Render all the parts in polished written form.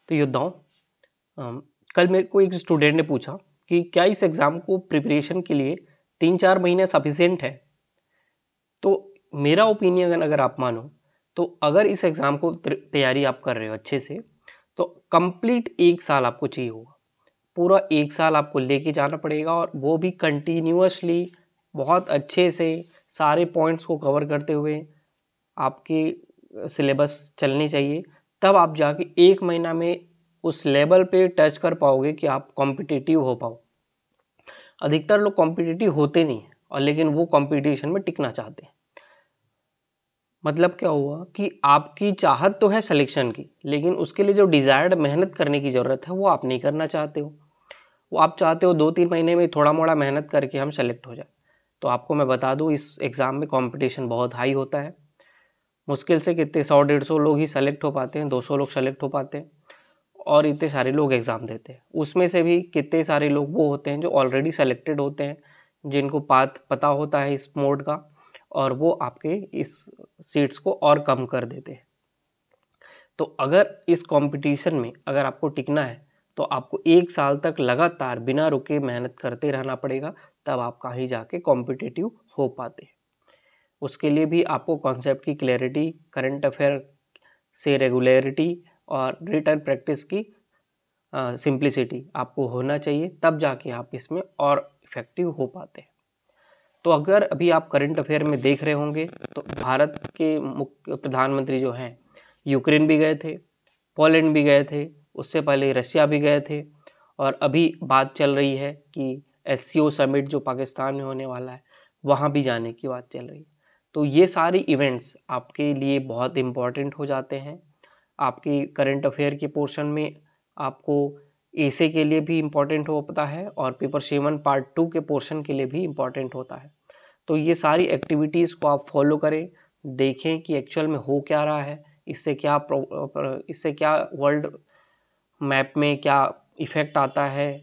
तो योद्धाओं, कल मेरे को एक स्टूडेंट ने पूछा कि क्या इस एग्ज़ाम को प्रिपरेशन के लिए 3-4 महीने सफिशिएंट है। तो मेरा ओपिनियन अगर आप मानो तो अगर इस एग्ज़ाम को तैयारी आप कर रहे हो अच्छे से, तो कंप्लीट 1 साल आपको चाहिए होगा। पूरा 1 साल आपको लेके जाना पड़ेगा और वो भी कंटिन्यूअसली बहुत अच्छे से सारे पॉइंट्स को कवर करते हुए आपकी सिलेबस चलनी चाहिए। तब आप जाके 1 महीना में उस लेवल पे टच कर पाओगे कि आप कॉम्पिटिटिव हो पाओ। अधिकतर लोग कॉम्पिटिटिव होते नहीं हैं और लेकिन वो कंपटीशन में टिकना चाहते हैं। मतलब क्या हुआ कि आपकी चाहत तो है सिलेक्शन की, लेकिन उसके लिए जो डिज़ायर्ड मेहनत करने की ज़रूरत है वो आप नहीं करना चाहते हो। वो आप चाहते हो 2-3 महीने में थोड़ा मोड़ा मेहनत करके हम सेलेक्ट हो जाए। तो आपको मैं बता दूं, इस एग्ज़ाम में कंपटीशन बहुत हाई होता है। मुश्किल से कितने 100-150 लोग ही सेलेक्ट हो पाते हैं, 200 लोग सेलेक्ट हो पाते हैं और इतने सारे लोग एग्ज़ाम देते हैं। उसमें से भी कितने सारे लोग वो होते हैं जो ऑलरेडी सेलेक्टेड होते हैं, जिनको पाथ पता होता है इस मोड का, और वो आपके इस सीट्स को और कम कर देते हैं। तो अगर इस कंपटीशन में अगर आपको टिकना है तो आपको 1 साल तक लगातार बिना रुके मेहनत करते रहना पड़ेगा, तब आप कहीं जाके कॉम्पिटिटिव हो पाते हैं। उसके लिए भी आपको कॉन्सेप्ट की क्लैरिटी, करंट अफेयर से रेगुलरिटी और रिटन प्रैक्टिस की सिंप्लिसिटी आपको होना चाहिए, तब जाके आप इसमें और इफ़ेक्टिव हो पाते हैं। तो अगर अभी आप करंट अफेयर में देख रहे होंगे तो भारत के मुख्य प्रधानमंत्री जो हैं, यूक्रेन भी गए थे, पोलैंड भी गए थे, उससे पहले रशिया भी गए थे, और अभी बात चल रही है कि एससीओ समिट जो पाकिस्तान में होने वाला है, वहाँ भी जाने की बात चल रही है। तो ये सारी इवेंट्स आपके लिए बहुत इम्पॉर्टेंट हो जाते हैं। आपकी करंट अफेयर के पोर्शन में आपको एसे के लिए भी इम्पॉर्टेंट होता है और पेपर 7 पार्ट 2 के पोर्शन के लिए भी इम्पॉर्टेंट होता है। तो ये सारी एक्टिविटीज़ को आप फॉलो करें, देखें कि एक्चुअल में हो क्या रहा है, इससे क्या वर्ल्ड मैप में क्या इफ़ेक्ट आता है।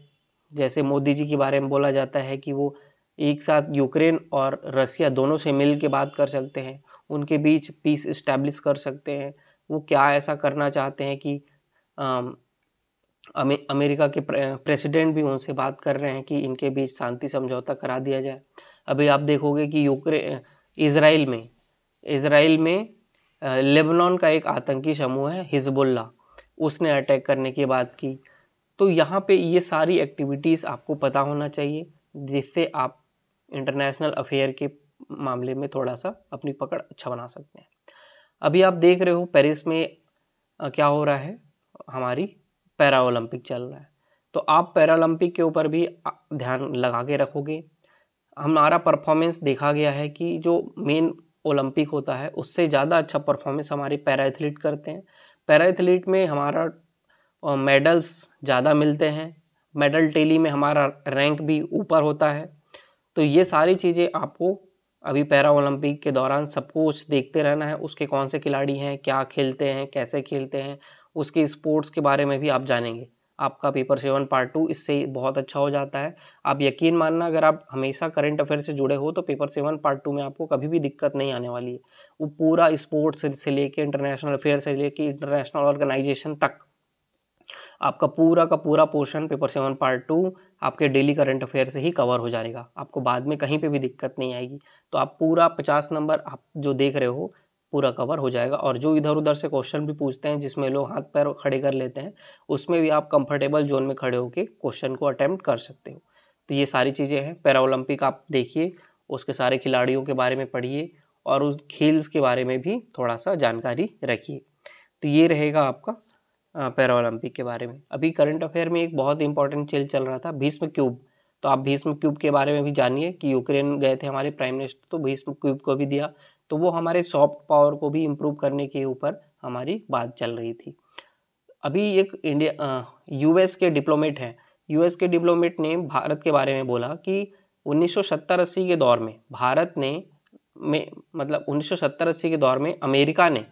जैसे मोदी जी के बारे में बोला जाता है कि वो एक साथ यूक्रेन और रसिया दोनों से मिल के बात कर सकते हैं, उनके बीच पीस इस्टेब्लिश कर सकते हैं। वो क्या ऐसा करना चाहते हैं कि अमेरिका के प्रेसिडेंट भी उनसे बात कर रहे हैं कि इनके बीच शांति समझौता करा दिया जाए। अभी आप देखोगे कि इज़राइल में लेबनान का एक आतंकी समूह है हिजबुल्लाह, उसने अटैक करने की बात की। तो यहाँ पे ये सारी एक्टिविटीज़ आपको पता होना चाहिए, जिससे आप इंटरनेशनल अफेयर के मामले में थोड़ा सा अपनी पकड़ अच्छा बना सकते हैं। अभी आप देख रहे हो पेरिस में क्या हो रहा है, हमारी पैरा ओलंपिक चल रहा है। तो आप पैरा ओलंपिक के ऊपर भी ध्यान लगा के रखोगे। हमारा परफॉर्मेंस देखा गया है कि जो मेन ओलंपिक होता है उससे ज़्यादा अच्छा परफॉर्मेंस हमारे पैरा एथलीट करते हैं। पैरा एथलीट में हमारा मेडल्स ज़्यादा मिलते हैं, मेडल टेली में हमारा रैंक भी ऊपर होता है। तो ये सारी चीज़ें आपको अभी पैरा ओलंपिक के दौरान सब कुछ देखते रहना है। उसके कौन से खिलाड़ी हैं, क्या खेलते हैं, कैसे खेलते हैं, उसके स्पोर्ट्स के बारे में भी आप जानेंगे। आपका पेपर 7 पार्ट 2 इससे बहुत अच्छा हो जाता है। आप यकीन मानना, अगर आप हमेशा करंट अफेयर से जुड़े हो तो पेपर 7 पार्ट 2 में आपको कभी भी दिक्कत नहीं आने वाली है। वो पूरा स्पोर्ट्स से लेके इंटरनेशनल अफेयर से लेके इंटरनेशनल ऑर्गेनाइजेशन तक आपका पूरा का पूरा पोर्शन पेपर 7 पार्ट 2 आपके डेली करंट अफेयर से ही कवर हो जाएगा। आपको बाद में कहीं पे भी दिक्कत नहीं आएगी। तो आप पूरा 50 नंबर आप जो देख रहे हो पूरा कवर हो जाएगा। और जो इधर उधर से क्वेश्चन भी पूछते हैं जिसमें लोग हाथ पैर खड़े कर लेते हैं, उसमें भी आप कंफर्टेबल जोन में खड़े होकर क्वेश्चन को अटेम्प्ट कर सकते हो। तो ये सारी चीज़ें हैं। पैरा ओलंपिक आप देखिए, उसके सारे खिलाड़ियों के बारे में पढ़िए और उस खेल्स के बारे में भी थोड़ा सा जानकारी रखिए। तो ये रहेगा आपका पैरा ओलंपिक के बारे में। अभी करंट अफेयर में एक बहुत इंपॉर्टेंट चीज चल रहा था, भीष्म क्यूब। तो आप भीष्म क्यूब के बारे में भी जानिए कि यूक्रेन गए थे हमारे प्राइम मिनिस्टर, तो भीष्म क्यूब को भी दिया। तो वो हमारे सॉफ्ट पावर को भी इम्प्रूव करने के ऊपर हमारी बात चल रही थी। अभी एक यूएस के डिप्लोमेट हैं, यूएस के डिप्लोमेट ने भारत के बारे में बोला कि 1970-80 के दौर में भारत ने मतलब 1970-80 के दौर में अमेरिका ने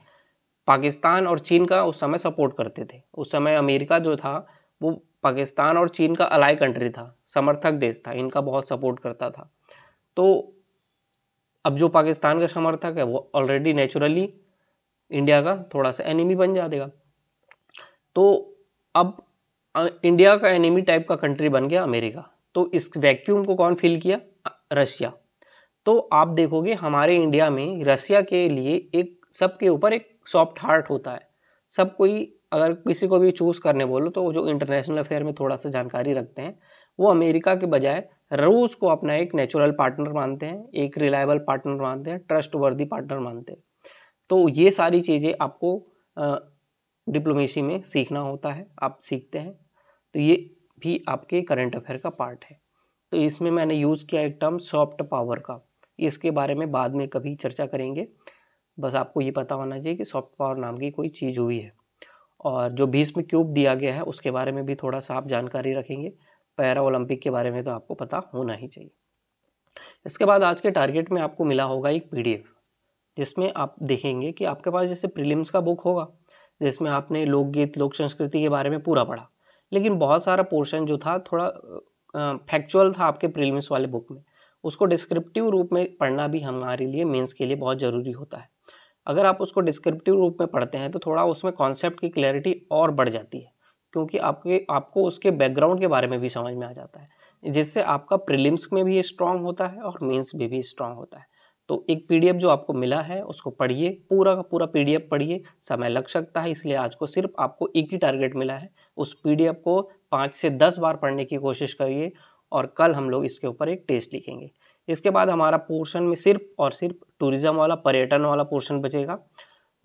पाकिस्तान और चीन का उस समय सपोर्ट करते थे। उस समय अमेरिका जो था वो पाकिस्तान और चीन का अलाई कंट्री था, समर्थक देश था, इनका बहुत सपोर्ट करता था। तो अब जो पाकिस्तान का समर्थक है वो ऑलरेडी नेचुरली इंडिया का थोड़ा सा एनिमी बन जाएगा। तो अब इंडिया का एनिमी टाइप का कंट्री बन गया अमेरिका, तो इस वैक्यूम को कौन फिल किया? रशिया। तो आप देखोगे हमारे इंडिया में रसिया के लिए एक सबके ऊपर एक सॉफ्ट हार्ट होता है। सब कोई अगर किसी को भी चूज़ करने बोलो तो जो इंटरनेशनल अफेयर में थोड़ा सा जानकारी रखते हैं वो अमेरिका के बजाय रूस को अपना एक नेचुरल पार्टनर मानते हैं, एक रिलायबल पार्टनर मानते हैं, ट्रस्ट वर्दी पार्टनर मानते हैं। तो ये सारी चीज़ें आपको डिप्लोमेसी में सीखना होता है, आप सीखते हैं। तो ये भी आपके करंट अफेयर का पार्ट है। तो इसमें मैंने यूज़ किया एक टर्म सॉफ्ट पावर का, इसके बारे में बाद में कभी चर्चा करेंगे। बस आपको ये पता होना चाहिए कि सॉफ्ट पावर नाम की कोई चीज़ हुई है। और जो भीष्म क्यूब दिया गया है उसके बारे में भी थोड़ा सा आप जानकारी रखेंगे। पैरा ओलंपिक के बारे में तो आपको पता होना ही चाहिए। इसके बाद आज के टारगेट में आपको मिला होगा एक PDF, जिसमें आप देखेंगे कि आपके पास जैसे प्रीलिम्स का बुक होगा जिसमें आपने लोकगीत लोक संस्कृति के बारे में पूरा पढ़ा, लेकिन बहुत सारा पोर्शन जो था थोड़ा फैक्चुअल था आपके प्रीलिम्स वाले बुक में, उसको डिस्क्रिप्टिव रूप में पढ़ना भी हमारे लिए मेंस के लिए बहुत ज़रूरी होता है। अगर आप उसको डिस्क्रिप्टिव रूप में पढ़ते हैं तो थोड़ा उसमें कॉन्सेप्ट की क्लैरिटी और बढ़ जाती है, क्योंकि आपको उसके बैकग्राउंड के बारे में भी समझ में आ जाता है, जिससे आपका प्रीलिम्स में भी स्ट्रांग होता है और मेंस में भी स्ट्रांग होता है। तो एक PDF जो आपको मिला है उसको पढ़िए, पूरा का पूरा PDF पढ़िए। समय लग सकता है, इसलिए आज को सिर्फ आपको एक ही टारगेट मिला है, उस PDF को 5 से 10 बार पढ़ने की कोशिश करिए और कल हम लोग इसके ऊपर एक टेस्ट लिखेंगे। इसके बाद हमारा पोर्शन में सिर्फ और सिर्फ टूरिज्म वाला, पर्यटन वाला पोर्शन बचेगा।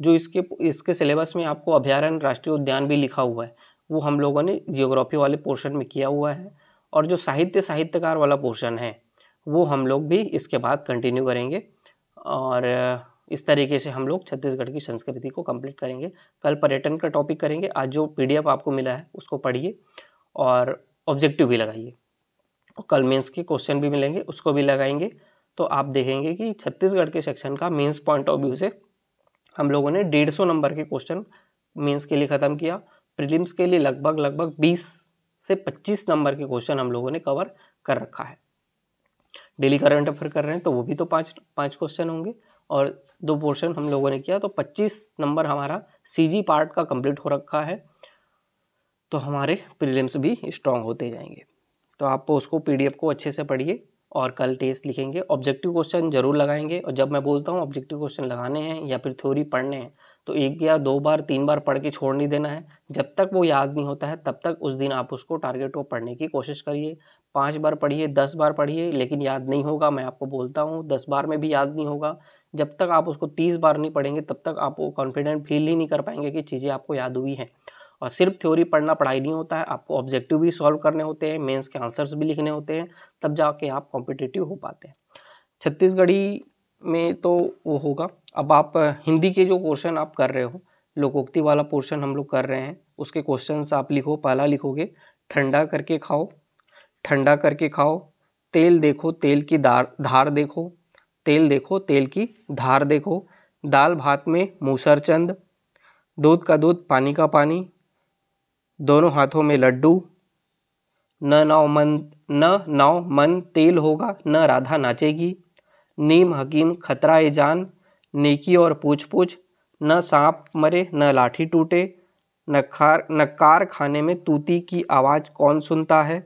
जो इसके सिलेबस में आपको अभयारण्य, राष्ट्रीय उद्यान भी लिखा हुआ है, वो हम लोगों ने जियोग्राफी वाले पोर्शन में किया हुआ है। और जो साहित्यकार वाला पोर्शन है वो हम लोग भी इसके बाद कंटिन्यू करेंगे। और इस तरीके से हम लोग छत्तीसगढ़ की संस्कृति को कंप्लीट करेंगे। कल पर्यटन का टॉपिक करेंगे। आज जो PDF आपको मिला है उसको पढ़िए और ऑब्जेक्टिव भी लगाइए। कल मेंस के क्वेश्चन भी मिलेंगे, उसको भी लगाएंगे। तो आप देखेंगे कि छत्तीसगढ़ के सेक्शन का मेंस पॉइंट ऑफ व्यू से हम लोगों ने 150 नंबर के क्वेश्चन मेंस के लिए ख़त्म किया। प्रीलिम्स के लिए लगभग 20 से 25 नंबर के क्वेश्चन हम लोगों ने कवर कर रखा है। डेली करंट अफेयर कर रहे हैं तो वो भी तो पाँच क्वेश्चन होंगे और 2 पोर्शन हम लोगों ने किया, तो 25 नंबर हमारा CG पार्ट का कंप्लीट हो रखा है। तो हमारे प्रीलिम्स भी स्ट्रांग होते जाएंगे। तो आप उसको PDF को अच्छे से पढ़िए और कल टेस्ट लिखेंगे। ऑब्जेक्टिव क्वेश्चन जरूर लगाएंगे, और जब मैं बोलता हूँ ऑब्जेक्टिव क्वेश्चन लगाने हैं या फिर थ्योरी पढ़ने हैं तो 1 या 2 बार 3 बार पढ़ के छोड़ नहीं देना है। जब तक वो याद नहीं होता है तब तक उस दिन आप उसको टारगेट को पढ़ने की कोशिश करिए। 5 बार पढ़िए, 10 बार पढ़िए, लेकिन याद नहीं होगा। मैं आपको बोलता हूँ 10 बार में भी याद नहीं होगा। जब तक आप उसको 30 बार नहीं पढ़ेंगे तब तक आप वो कॉन्फिडेंट फील ही नहीं कर पाएंगे कि चीज़ें आपको याद हुई हैं। और सिर्फ थ्योरी पढ़ना पढ़ाई नहीं होता है, आपको ऑब्जेक्टिव भी सॉल्व करने होते हैं, मेंस के आंसर्स भी लिखने होते हैं, तब जाके आप कॉम्पिटिटिव हो पाते हैं। छत्तीसगढ़ी में तो वो होगा। अब आप हिंदी के जो क्वेश्चन आप कर रहे हो, लोकोक्ति वाला पोर्शन हम लोग कर रहे हैं, उसके क्वेश्चंस आप लिखो। पहला लिखोगे ठंडा करके खाओ, ठंडा करके खाओ, तेल देखो तेल की धार देखो, तेल देखो तेल की धार देखो, दाल भात में मूसरचंद, दूध का दूध पानी का पानी, दोनों हाथों में लड्डू, न नाव मन तेल होगा, न राधा नाचेगी, नीम हकीम खतरा ए जान, नेकी और पूछ पूछ, न सांप मरे न लाठी टूटे, न कार खाने में तूती की आवाज़ कौन सुनता है,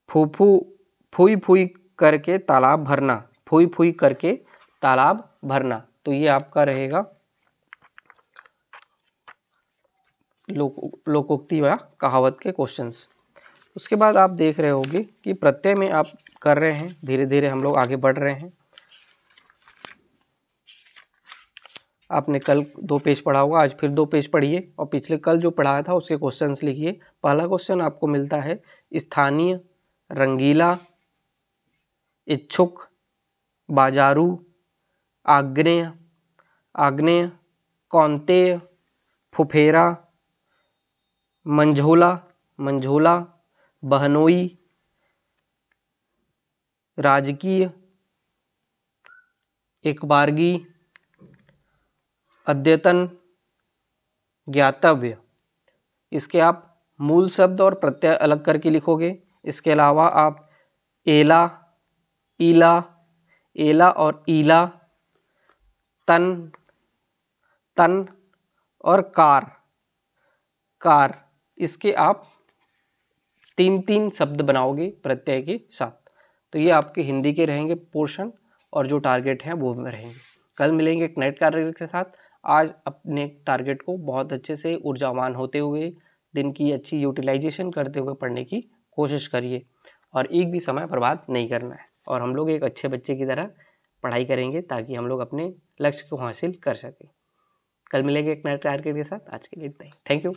फूई फूई करके तालाब भरना, फूई फूई करके तालाब भरना। तो ये आपका रहेगा लोकोक्ति या कहावत के क्वेश्चंस। उसके बाद आप देख रहे होंगे कि प्रत्यय में आप कर रहे हैं, धीरे धीरे हम लोग आगे बढ़ रहे हैं। आपने कल 2 पेज पढ़ा होगा, आज फिर 2 पेज पढ़िए और पिछले कल जो पढ़ाया था उसके क्वेश्चंस लिखिए। पहला क्वेश्चन आपको मिलता है स्थानीय, रंगीला, इच्छुक, बाजारू, आग्नेय, कौंतेय, फुफेरा, मंझोला, बहनोई, राजकीय, एकबारगी, अद्यतन, ज्ञातव्य। इसके आप मूल शब्द और प्रत्यय अलग करके लिखोगे। इसके अलावा आप एला, एला और ईला, तन और कार, इसके आप 3-3 शब्द बनाओगे प्रत्यय के साथ। तो ये आपके हिंदी के रहेंगे पोर्शन, और जो टारगेट हैं वो रहेंगे। कल मिलेंगे एक नए टारगेट के साथ। आज अपने टारगेट को बहुत अच्छे से ऊर्जावान होते हुए, दिन की अच्छी यूटिलाइजेशन करते हुए पढ़ने की कोशिश करिए, और एक भी समय बर्बाद नहीं करना है, और हम लोग एक अच्छे बच्चे की तरह पढ़ाई करेंगे ताकि हम लोग अपने लक्ष्य को हासिल कर सकें। कल मिलेंगे एक नए टारगेट के साथ। आज के लिए इतना ही। Thank you.